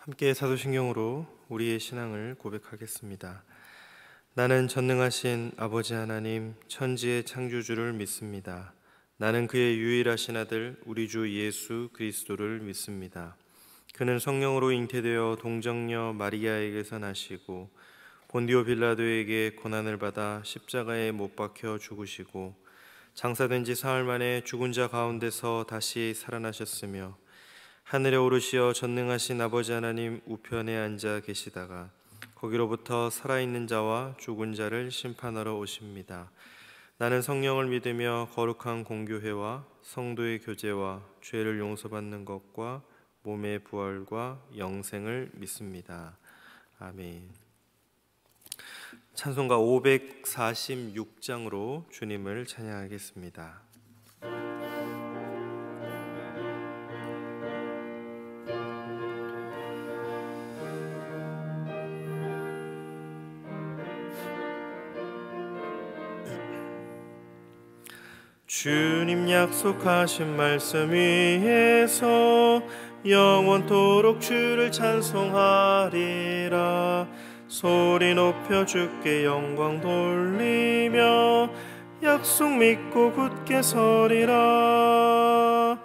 함께 사도신경으로 우리의 신앙을 고백하겠습니다. 나는 전능하신 아버지 하나님 천지의 창조주를 믿습니다. 나는 그의 유일하신 아들 우리 주 예수 그리스도를 믿습니다. 그는 성령으로 잉태되어 동정녀 마리아에게서 나시고 본디오 빌라도에게 고난을 받아 십자가에 못 박혀 죽으시고 장사된 지 사흘 만에 죽은 자 가운데서 다시 살아나셨으며 하늘에 오르시어 전능하신 아버지 하나님 우편에 앉아 계시다가 거기로부터 살아있는 자와 죽은 자를 심판하러 오십니다. 나는 성령을 믿으며 거룩한 공교회와 성도의 교제와 죄를 용서받는 것과 몸의 부활과 영생을 믿습니다. 아멘. 찬송가 546장으로 주님을 찬양하겠습니다. 주님 약속하신 말씀 위에서 영원토록 주를 찬송하리라. 소리 높여 주께 영광 돌리며 약속 믿고 굳게 서리라.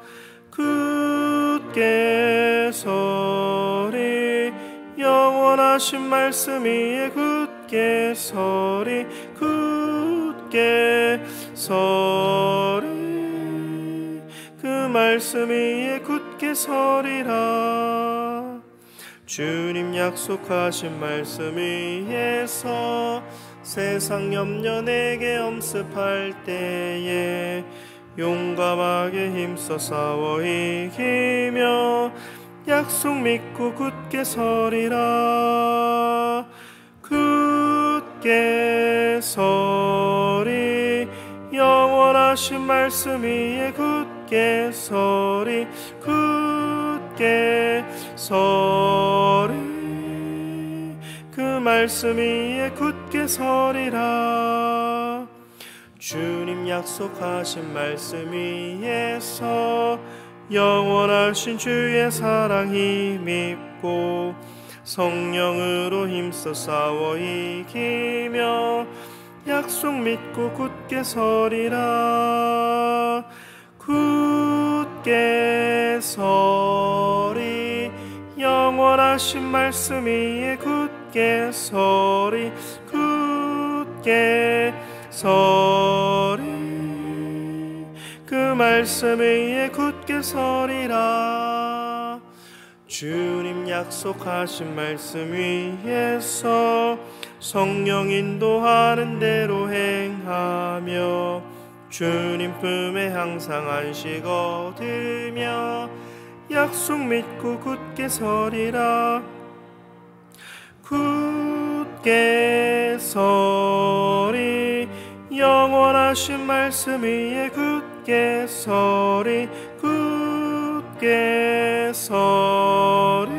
굳게 서리 영원하신 말씀 위에 굳게 서리. 굳게 서리 그 말씀 위에 굳게 서리라. 주님 약속하신 말씀 위에서 세상 염려 내게 엄습할 때에 용감하게 힘써 싸워 이기며 약속 믿고 굳게 서리라. 굳게 서리 영원하신 말씀 위에 굳게 서리. 굳게 서리 그 말씀 위에 굳게 서리라. 주님 약속하신 말씀 위에서 영원하신 주의 사랑 힘입고 성령으로 힘써 싸워 이기며 약속 믿고 굳게 서리라. 굳게 서리 영원하신 말씀 위에 굳게 서리. 굳게 서리 그 말씀 위에 굳게 서리라. 주님 약속하신 말씀 위에서 성령 인도하는 대로 행하며 주님 품에 항상 안식 얻으며 약속 믿고 굳게 서리라. 굳게 서리 영원하신 말씀 위에 굳게 서리. 굳게 서리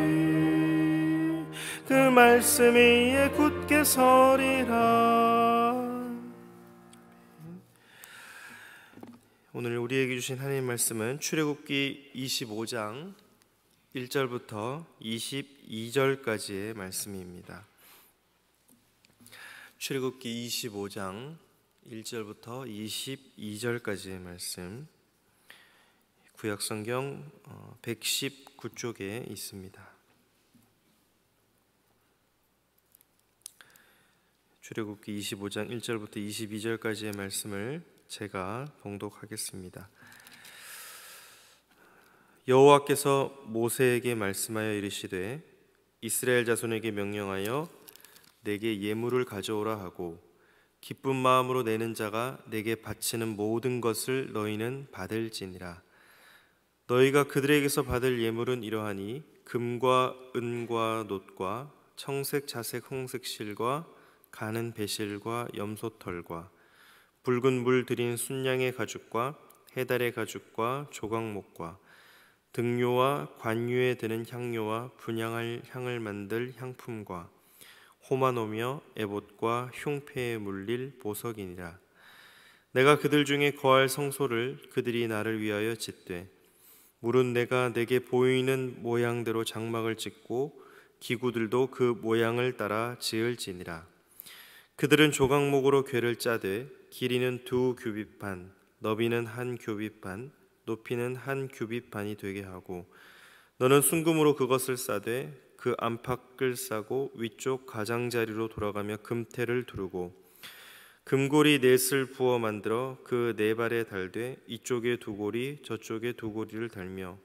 그 말씀 위에 굳게 서리라. 오늘 우리에게 주신 하나님 말씀은 출애굽기 25장 1절부터 22절까지의 말씀입니다. 출애굽기 25장 1절부터 22절까지의 말씀, 구약성경 119쪽에 있습니다. 출애굽기 25장 1절부터 22절까지의 말씀을 제가 봉독하겠습니다. 여호와께서 모세에게 말씀하여 이르시되 이스라엘 자손에게 명령하여 내게 예물을 가져오라 하고 기쁜 마음으로 내는 자가 내게 바치는 모든 것을 너희는 받을지니라. 너희가 그들에게서 받을 예물은 이러하니 금과 은과 놋과 청색 자색 홍색 실과 가는 배실과 염소털과 붉은 물 들인 순양의 가죽과 해달의 가죽과 조각목과 등료와 관유에 드는 향료와 분향할 향을 만들 향품과 호마노며 에봇과 흉패에 물릴 보석이니라. 내가 그들 중에 거할 성소를 그들이 나를 위하여 짓되 물은 내가 내게 보이는 모양대로 장막을 짓고 기구들도 그 모양을 따라 지을지니라. 그들은 조각목으로 궤를 짜되 길이는 2규빗 반, 너비는 1규빗 반, 높이는 1규빗 반이 되게 하고 너는 순금으로 그것을 싸되 그 안팎을 싸고 위쪽 가장자리로 돌아가며 금테를 두르고 금고리 넷을 부어 만들어 그 네 발에 달되 이쪽에 두 고리 저쪽에 두 고리를 달며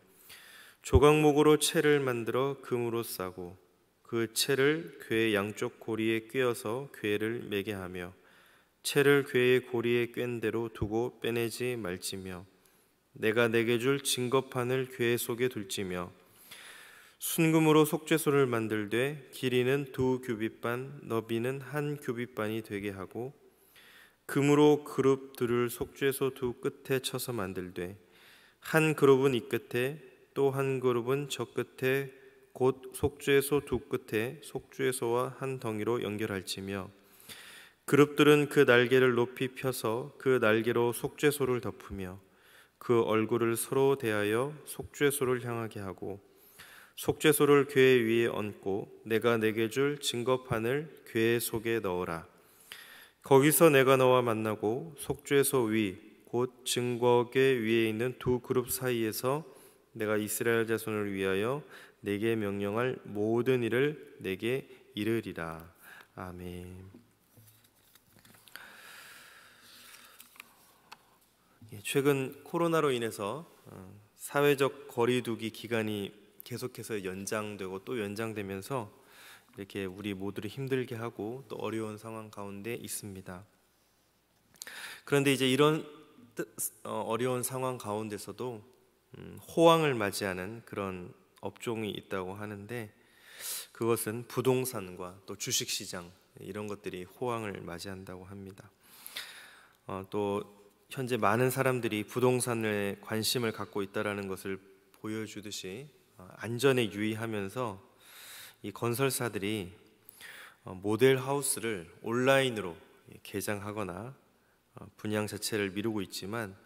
조각목으로 채를 만들어 금으로 싸고 그 채를 궤의 양쪽 고리에 꿰어서 궤를 매게 하며 채를 궤의 고리에 꿰는 대로 두고 빼내지 말지며 내가 내게 줄 증거판을 궤 속에 둘지며 순금으로 속죄소를 만들되 길이는 2규빗 반, 너비는 1규빗 반이 되게 하고 금으로 그룹들을 속죄소 두 끝에 쳐서 만들되 한 그룹은 이 끝에 또 한 그룹은 저 끝에 곧 속죄소 두 끝에 속죄소와 한 덩이로 연결할지며 그룹들은 그 날개를 높이 펴서 그 날개로 속죄소를 덮으며 그 얼굴을 서로 대하여 속죄소를 향하게 하고 속죄소를 궤 위에 얹고 내가 내게 줄 증거판을 궤 속에 넣어라. 거기서 내가 너와 만나고 속죄소 위 곧 증거궤 위에 있는 두 그룹 사이에서 내가 이스라엘 자손을 위하여 내게 명령할 모든 일을 내게 이르리라. 아멘. 최근 코로나로 인해서 사회적 거리두기 기간이 계속해서 연장되고 또 연장되면서 이렇게 우리 모두를 힘들게 하고 또 어려운 상황 가운데 있습니다. 그런데 이제 이런 어려운 상황 가운데서도 호황을 맞이하는 그런 업종이 있다고 하는데 그것은 부동산과 또 주식시장 이런 것들이 호황을 맞이한다고 합니다. 또 현재 많은 사람들이 부동산에 관심을 갖고 있다는 것을 보여주듯이 안전에 유의하면서 이 건설사들이 모델 하우스를 온라인으로 개장하거나 분양 자체를 미루고 있지만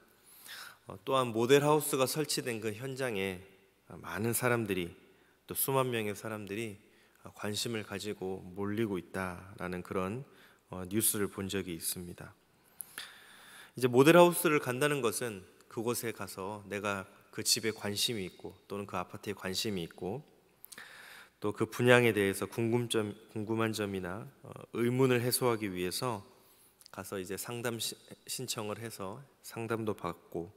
또한 모델 하우스가 설치된 그 현장에 많은 사람들이 또 수만 명의 사람들이 관심을 가지고 몰리고 있다라는 그런 뉴스를 본 적이 있습니다. 이제 모델 하우스를 간다는 것은 그곳에 가서 내가 그 집에 관심이 있고 또는 그 아파트에 관심이 있고 또 그 분양에 대해서 궁금한 점이나 의문을 해소하기 위해서 가서 이제 상담 신청을 해서 상담도 받고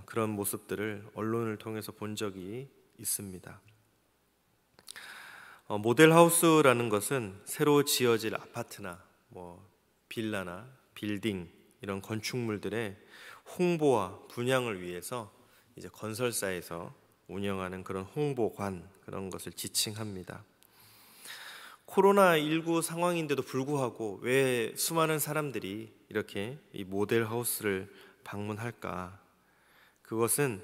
그런 모습들을 언론을 통해서 본 적이 있습니다. 모델 하우스라는 것은 새로 지어질 아파트나 빌라나 빌딩 이런 건축물들의 홍보와 분양을 위해서 이제 건설사에서 운영하는 그런 홍보관 그런 것을 지칭합니다. 코로나19 상황인데도 불구하고 왜 수많은 사람들이 이렇게 이 모델 하우스를 방문할까? 그것은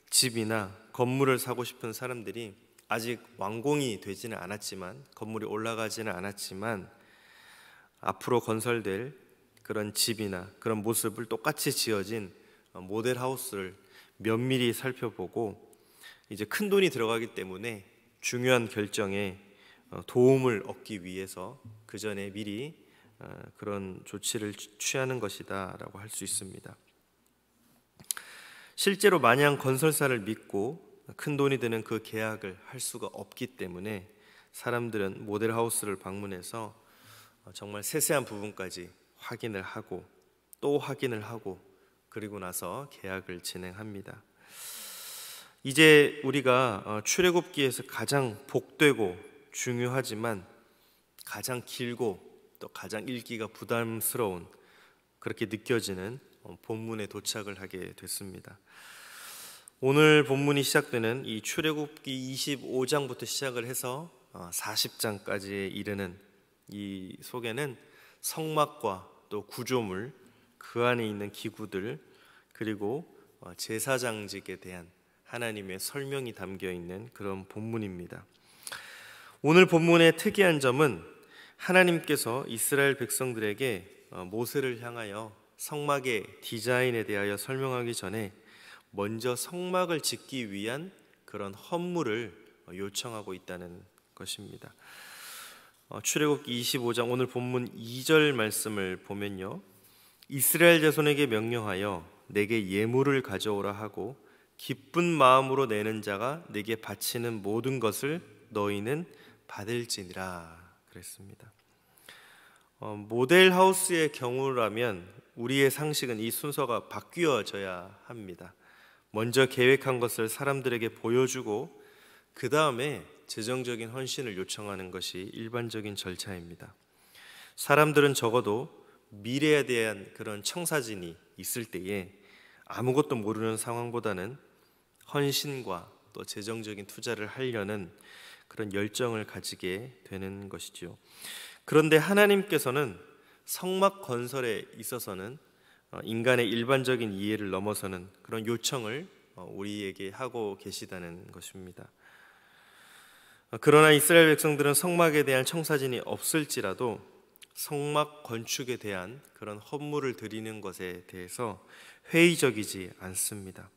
집이나 건물을 사고 싶은 사람들이 아직 완공이 되지는 않았지만 건물이 올라가지는 않았지만 앞으로 건설될 그런 집이나 그런 모습을 똑같이 지어진 모델 하우스를 면밀히 살펴보고 이제 큰 돈이 들어가기 때문에 중요한 결정에 도움을 얻기 위해서 그 전에 미리 그런 조치를 취하는 것이다라고 할 수 있습니다. 실제로 마냥 건설사를 믿고 큰 돈이 드는 그 계약을 할 수가 없기 때문에 사람들은 모델 하우스를 방문해서 정말 세세한 부분까지 확인을 하고 또 확인을 하고 그리고 나서 계약을 진행합니다. 이제 우리가 출애굽기에서 가장 복되고 중요하지만 가장 길고 또 가장 읽기가 부담스러운 그렇게 느껴지는 본문에 도착을 하게 됐습니다. 오늘 본문이 시작되는 이 출애굽기 25장부터 시작을 해서 40장까지에 이르는 이 속에는 성막과 또 구조물, 그 안에 있는 기구들 그리고 제사장직에 대한 하나님의 설명이 담겨 있는 그런 본문입니다. 오늘 본문의 특이한 점은 하나님께서 이스라엘 백성들에게 모세를 향하여 성막의 디자인에 대하여 설명하기 전에 먼저 성막을 짓기 위한 그런 헌물을 요청하고 있다는 것입니다. 출애굽기 25장 오늘 본문 2절 말씀을 보면요, 이스라엘 자손에게 명령하여 내게 예물을 가져오라 하고 기쁜 마음으로 내는 자가 내게 바치는 모든 것을 너희는 받을지니라 그랬습니다. 모델하우스의 경우라면 우리의 상식은 이 순서가 바뀌어져야 합니다. 먼저 계획한 것을 사람들에게 보여주고 그 다음에 재정적인 헌신을 요청하는 것이 일반적인 절차입니다. 사람들은 적어도 미래에 대한 그런 청사진이 있을 때에 아무것도 모르는 상황보다는 헌신과 또 재정적인 투자를 하려는 그런 열정을 가지게 되는 것이죠. 그런데 하나님께서는 성막 건설에 있어서는 인간의 일반적인 이해를 넘어서는 그런 요청을 우리에게 하고 계시다는 것입니다. 그러나 이스라엘 백성들은 성막에 대한 청사진이 없을지라도 성막 건축에 대한 그런 헌물을 드리는 것에 대해서 회의적이지 않습니다.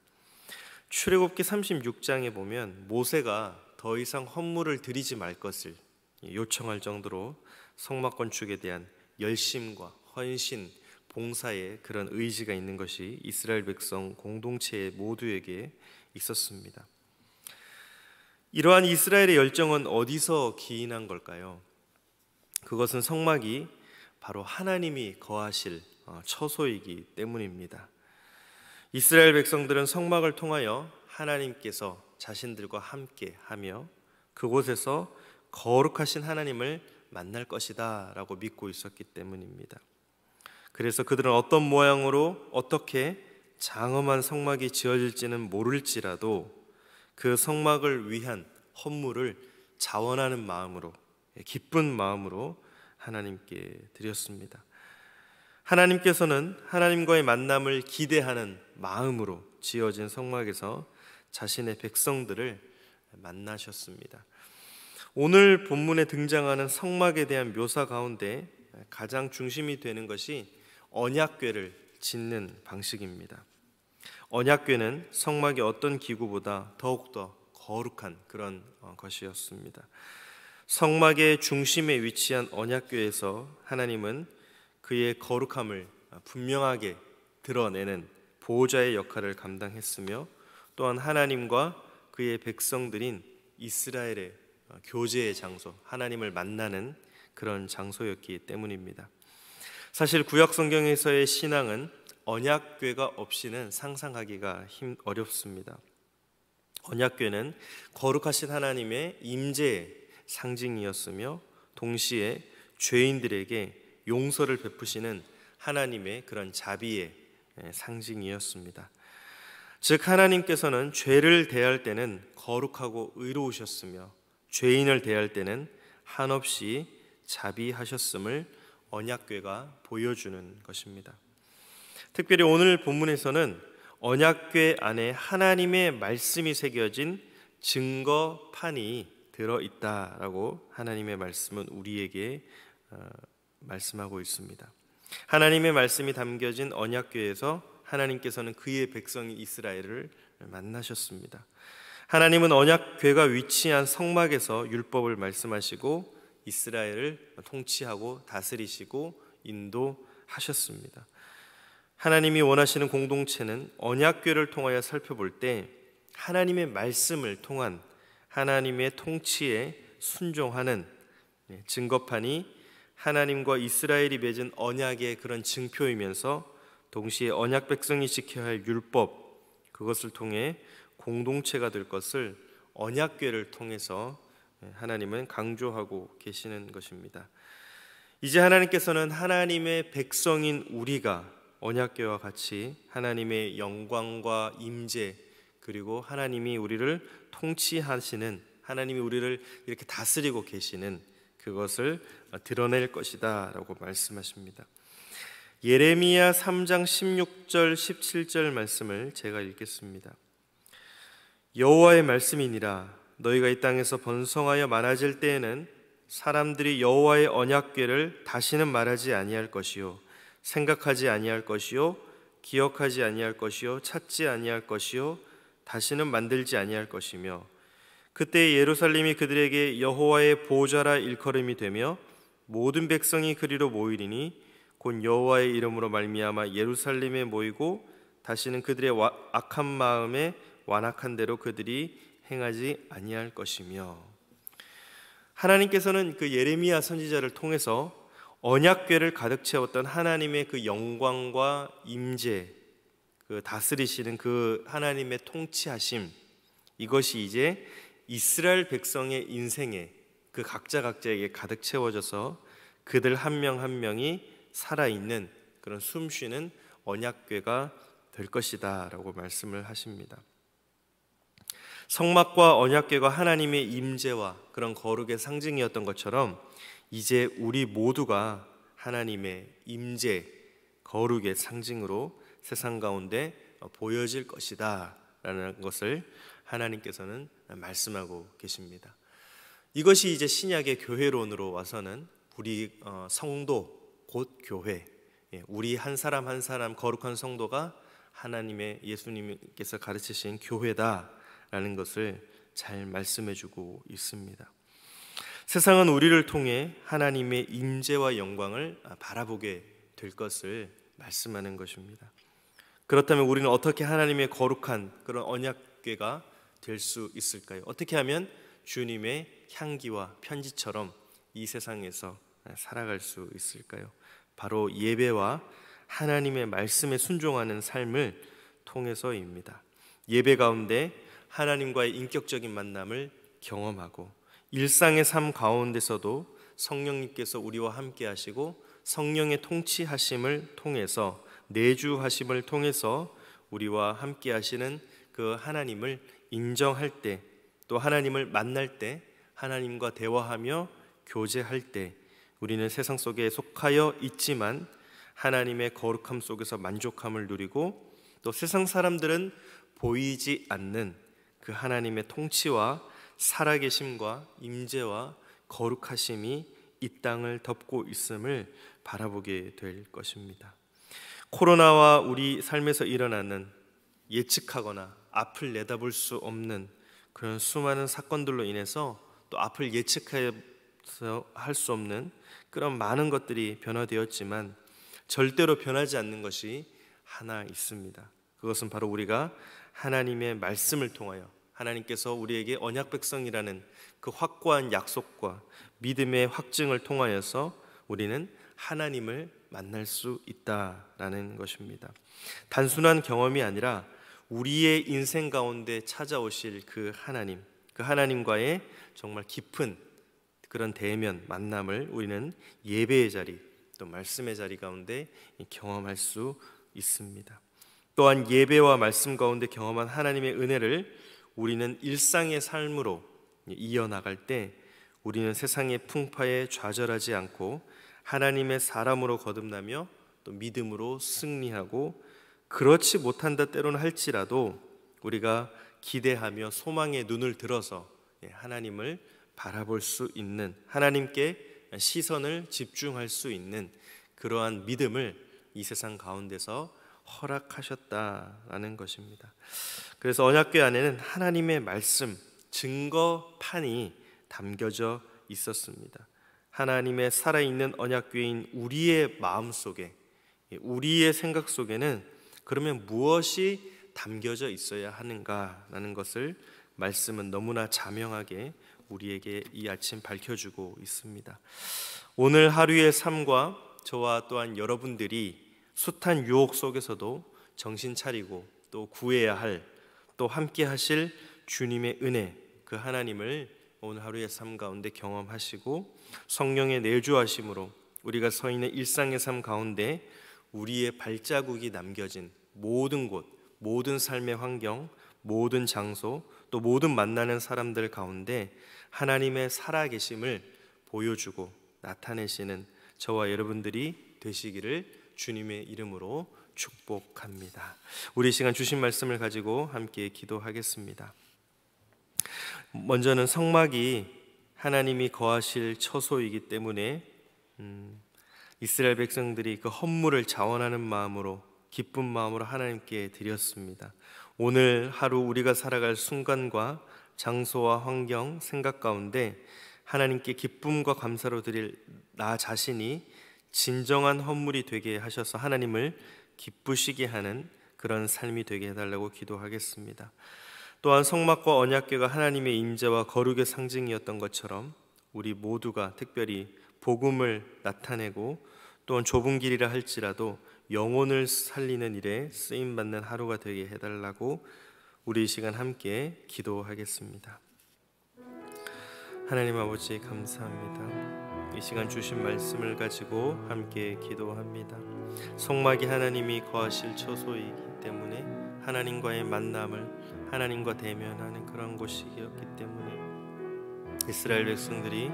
출애굽기 36장에 보면 모세가 더 이상 헌물을 드리지 말 것을 요청할 정도로 성막 건축에 대한 열심과 헌신, 봉사의 그런 의지가 있는 것이 이스라엘 백성 공동체 모두에게 있었습니다. 이러한 이스라엘의 열정은 어디서 기인한 걸까요? 그것은 성막이 바로 하나님이 거하실 처소이기 때문입니다. 이스라엘 백성들은 성막을 통하여 하나님께서 자신들과 함께 하며 그곳에서 거룩하신 하나님을 만날 것이다 라고 믿고 있었기 때문입니다. 그래서 그들은 어떤 모양으로 어떻게 장엄한 성막이 지어질지는 모를지라도 그 성막을 위한 헌물을 자원하는 마음으로, 기쁜 마음으로 하나님께 드렸습니다. 하나님께서는 하나님과의 만남을 기대하는 마음으로 지어진 성막에서 자신의 백성들을 만나셨습니다. 오늘 본문에 등장하는 성막에 대한 묘사 가운데 가장 중심이 되는 것이 언약궤를 짓는 방식입니다. 언약궤는 성막의 어떤 기구보다 더욱더 거룩한 그런 것이었습니다. 성막의 중심에 위치한 언약궤에서 하나님은 그의 거룩함을 분명하게 드러내는 보호자의 역할을 감당했으며 또한 하나님과 그의 백성들인 이스라엘의 교제의 장소, 하나님을 만나는 그런 장소였기 때문입니다. 사실 구약 성경에서의 신앙은 언약궤가 없이는 상상하기가 어렵습니다. 언약궤는 거룩하신 하나님의 임재의 상징이었으며 동시에 죄인들에게 용서를 베푸시는 하나님의 그런 자비의 상징이었습니다. 즉 하나님께서는 죄를 대할 때는 거룩하고 의로우셨으며 죄인을 대할 때는 한없이 자비하셨음을 언약궤가 보여주는 것입니다. 특별히 오늘 본문에서는 언약궤 안에 하나님의 말씀이 새겨진 증거판이 들어있다라고 하나님의 말씀은 우리에게 말씀하고 있습니다. 하나님의 말씀이 담겨진 언약궤에서 하나님께서는 그의 백성 이스라엘을 만나셨습니다. 하나님은 언약궤가 위치한 성막에서 율법을 말씀하시고 이스라엘을 통치하고 다스리시고 인도하셨습니다. 하나님이 원하시는 공동체는 언약궤를 통하여 살펴볼 때 하나님의 말씀을 통한 하나님의 통치에 순종하는 증거판이 하나님과 이스라엘이 맺은 언약의 그런 증표이면서 동시에 언약 백성이 지켜야 할 율법, 그것을 통해 공동체가 될 것을 언약궤를 통해서 하나님은 강조하고 계시는 것입니다. 이제 하나님께서는 하나님의 백성인 우리가 언약궤와 같이 하나님의 영광과 임재, 그리고 하나님이 우리를 통치하시는, 하나님이 우리를 이렇게 다스리고 계시는 그것을 드러낼 것이다 라고 말씀하십니다. 예레미야 3장 16절 17절 말씀을 제가 읽겠습니다. 여호와의 말씀이니라. 너희가 이 땅에서 번성하여 많아질 때에는 사람들이 여호와의 언약궤를 다시는 말하지 아니할 것이요 생각하지 아니할 것이요 기억하지 아니할 것이요 찾지 아니할 것이요 다시는 만들지 아니할 것이며 그때 예루살렘이 그들에게 여호와의 보좌라 일컬음이 되며 모든 백성이 그리로 모이리니 곧 여호와의 이름으로 말미암아 예루살렘에 모이고 다시는 그들의 악한 마음에 완악한 대로 그들이 행하지 아니할 것이며. 하나님께서는 그 예레미야 선지자를 통해서 언약궤를 가득 채웠던 하나님의 그 영광과 임재, 그 다스리시는 그 하나님의 통치하심, 이것이 이제 이스라엘 백성의 인생에 그 각자에게 가득 채워져서 그들 한 명 한 명이 살아있는 그런 숨쉬는 언약궤가 될 것이다 라고 말씀을 하십니다. 성막과 언약궤가 하나님의 임재와 그런 거룩의 상징이었던 것처럼 이제 우리 모두가 하나님의 임재, 거룩의 상징으로 세상 가운데 보여질 것이다 라는 것을 하나님께서는 말씀하고 계십니다. 이것이 이제 신약의 교회론으로 와서는 우리 성도 곧 교회, 우리 한 사람 한 사람 거룩한 성도가 하나님의 예수님께서 가르치신 교회다라는 것을 잘 말씀해주고 있습니다. 세상은 우리를 통해 하나님의 임재와 영광을 바라보게 될 것을 말씀하는 것입니다. 그렇다면 우리는 어떻게 하나님의 거룩한 그런 언약궤가 될 수 있을까요? 어떻게 하면 주님의 향기와 편지처럼 이 세상에서 살아갈 수 있을까요? 바로 예배와 하나님의 말씀에 순종하는 삶을 통해서입니다. 예배 가운데 하나님과의 인격적인 만남을 경험하고 일상의 삶 가운데서도 성령님께서 우리와 함께 하시고 성령의 통치하심을 통해서 내주하심을 통해서 우리와 함께 하시는 그 하나님을 인정할 때, 또 하나님을 만날 때, 하나님과 대화하며 교제할 때 우리는 세상 속에 속하여 있지만 하나님의 거룩함 속에서 만족함을 누리고, 또 세상 사람들은 보이지 않는 그 하나님의 통치와 살아계심과 임재와 거룩하심이 이 땅을 덮고 있음을 바라보게 될 것입니다. 코로나와 우리 삶에서 일어나는 예측하거나 앞을 내다볼 수 없는 그런 수많은 사건들로 인해서 또 앞을 예측해서 할 수 없는 그런 많은 것들이 변화되었지만 절대로 변하지 않는 것이 하나 있습니다. 그것은 바로 우리가 하나님의 말씀을 통하여 하나님께서 우리에게 언약 백성이라는 그 확고한 약속과 믿음의 확증을 통하여서 우리는 하나님을 만날 수 있다라는 것입니다. 단순한 경험이 아니라 우리의 인생 가운데 찾아오실 그 하나님과의 정말 깊은 그런 대면 만남을 우리는 예배의 자리, 또 말씀의 자리 가운데 경험할 수 있습니다. 또한 예배와 말씀 가운데 경험한 하나님의 은혜를 우리는 일상의 삶으로 이어나갈 때 우리는 세상의 풍파에 좌절하지 않고 하나님의 사람으로 거듭나며 또 믿음으로 승리하고, 그렇지 못한다 때로는 할지라도 우리가 기대하며 소망의 눈을 들어서 하나님을 바라볼 수 있는, 하나님께 시선을 집중할 수 있는 그러한 믿음을 이 세상 가운데서 허락하셨다라는 것입니다. 그래서 언약궤 안에는 하나님의 말씀, 증거판이 담겨져 있었습니다. 하나님의 살아있는 언약궤인 우리의 마음속에, 우리의 생각 속에는 그러면 무엇이 담겨져 있어야 하는가라는 것을 말씀은 너무나 자명하게 우리에게 이 아침 밝혀주고 있습니다. 오늘 하루의 삶과 저와 또한 여러분들이 숱한 유혹 속에서도 정신 차리고 또 구해야 할, 또 함께 하실 주님의 은혜, 그 하나님을 오늘 하루의 삶 가운데 경험하시고 성령의 내주하심으로 우리가 서 있는 일상의 삶 가운데 우리의 발자국이 남겨진 모든 곳, 모든 삶의 환경, 모든 장소, 또 모든 만나는 사람들 가운데 하나님의 살아계심을 보여주고 나타내시는 저와 여러분들이 되시기를 주님의 이름으로 축복합니다. 우리 시간 주신 말씀을 가지고 함께 기도하겠습니다. 먼저는 성막이 하나님이 거하실 처소이기 때문에 이스라엘 백성들이 그 헌물을 자원하는 마음으로, 기쁜 마음으로 하나님께 드렸습니다. 오늘 하루 우리가 살아갈 순간과 장소와 환경, 생각 가운데 하나님께 기쁨과 감사로 드릴 나 자신이 진정한 헌물이 되게 하셔서 하나님을 기쁘시게 하는 그런 삶이 되게 해달라고 기도하겠습니다. 또한 성막과 언약궤가 하나님의 임재와 거룩의 상징이었던 것처럼 우리 모두가 특별히 복음을 나타내고 또한 좁은 길이라 할지라도 영혼을 살리는 일에 쓰임받는 하루가 되게 해달라고 우리 이 시간 함께 기도하겠습니다. 하나님 아버지 감사합니다. 이 시간 주신 말씀을 가지고 함께 기도합니다. 성막이 하나님이 거하실 처소이기 때문에 하나님과의 만남을 하나님과 대면하는 그런 곳이었기 때문에 이스라엘 백성들이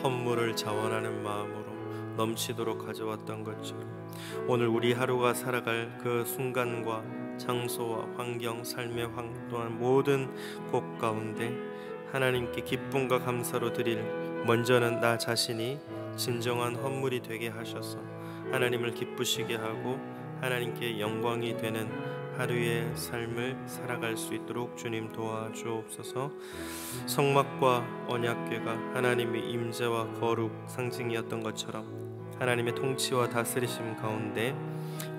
헌물을 자원하는 마음으로 넘치도록 가져왔던 것처럼 오늘 우리 하루가 살아갈 그 순간과 장소와 환경, 삶의 또한 모든 곳 가운데 하나님께 기쁨과 감사로 드릴 먼저는 나 자신이 진정한 헌물이 되게 하셔서 하나님을 기쁘시게 하고 하나님께 영광이 되는 하루의 삶을 살아갈 수 있도록 주님 도와주옵소서. 성막과 언약궤가 하나님의 임재와 거룩 상징이었던 것처럼 하나님의 통치와 다스리심 가운데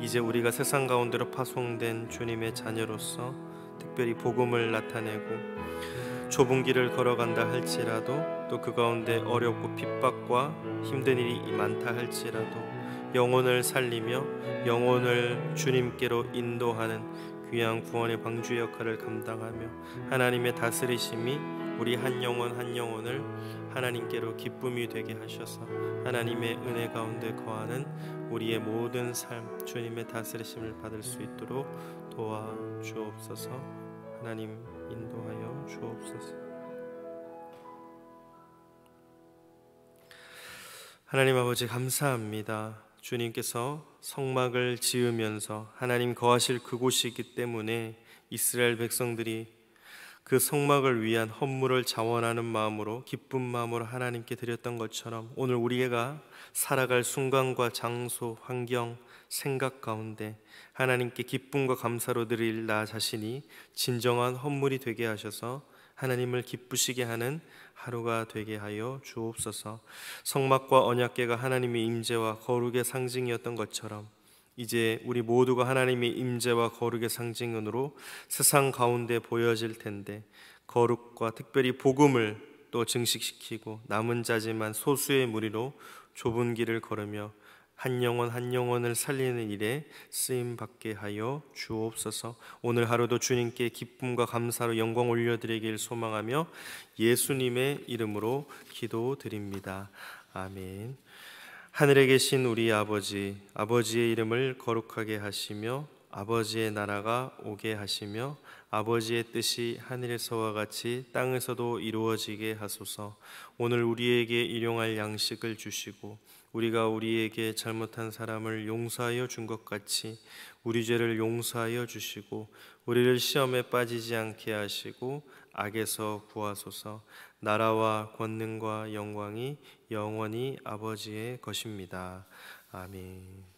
이제 우리가 세상 가운데로 파송된 주님의 자녀로서 특별히 복음을 나타내고 좁은 길을 걸어간다 할지라도 또 그 가운데 어렵고 핍박과 힘든 일이 많다 할지라도 영혼을 살리며 영혼을 주님께로 인도하는 귀한 구원의 방주의 역할을 감당하며 하나님의 다스리심이 우리 한 영혼 한 영혼을 하나님께로 기쁨이 되게 하셔서 하나님의 은혜 가운데 거하는 우리의 모든 삶 주님의 다스리심을 받을 수 있도록 도와주옵소서. 하나님 인도하여 주옵소서. 하나님 아버지 감사합니다. 주님께서 성막을 지으면서 하나님 거하실 그곳이기 때문에 이스라엘 백성들이 그 성막을 위한 헌물을 자원하는 마음으로 기쁜 마음으로 하나님께 드렸던 것처럼 오늘 우리가 살아갈 순간과 장소, 환경, 생각 가운데 하나님께 기쁨과 감사로 드릴 나 자신이 진정한 헌물이 되게 하셔서 하나님을 기쁘시게 하는 하루가 되게 하여 주옵소서. 성막과 언약궤가 하나님의 임재와 거룩의 상징이었던 것처럼 이제 우리 모두가 하나님의 임재와 거룩의 상징으로 세상 가운데 보여질 텐데 거룩과 특별히 복음을 또 증식시키고 남은 자지만 소수의 무리로 좁은 길을 걸으며 한 영혼 한 영혼을 살리는 일에 쓰임 받게 하여 주옵소서. 오늘 하루도 주님께 기쁨과 감사로 영광 올려드리길 소망하며 예수님의 이름으로 기도드립니다. 아멘. 하늘에 계신 우리 아버지, 아버지의 이름을 거룩하게 하시며 아버지의 나라가 오게 하시며 아버지의 뜻이 하늘에서와 같이 땅에서도 이루어지게 하소서. 오늘 우리에게 일용할 양식을 주시고 우리가 우리에게 잘못한 사람을 용서하여 준 것 같이 우리 죄를 용서하여 주시고 우리를 시험에 빠지지 않게 하시고 악에서 구하소서. 나라와 권능과 영광이 영원히 아버지의 것입니다. 아멘.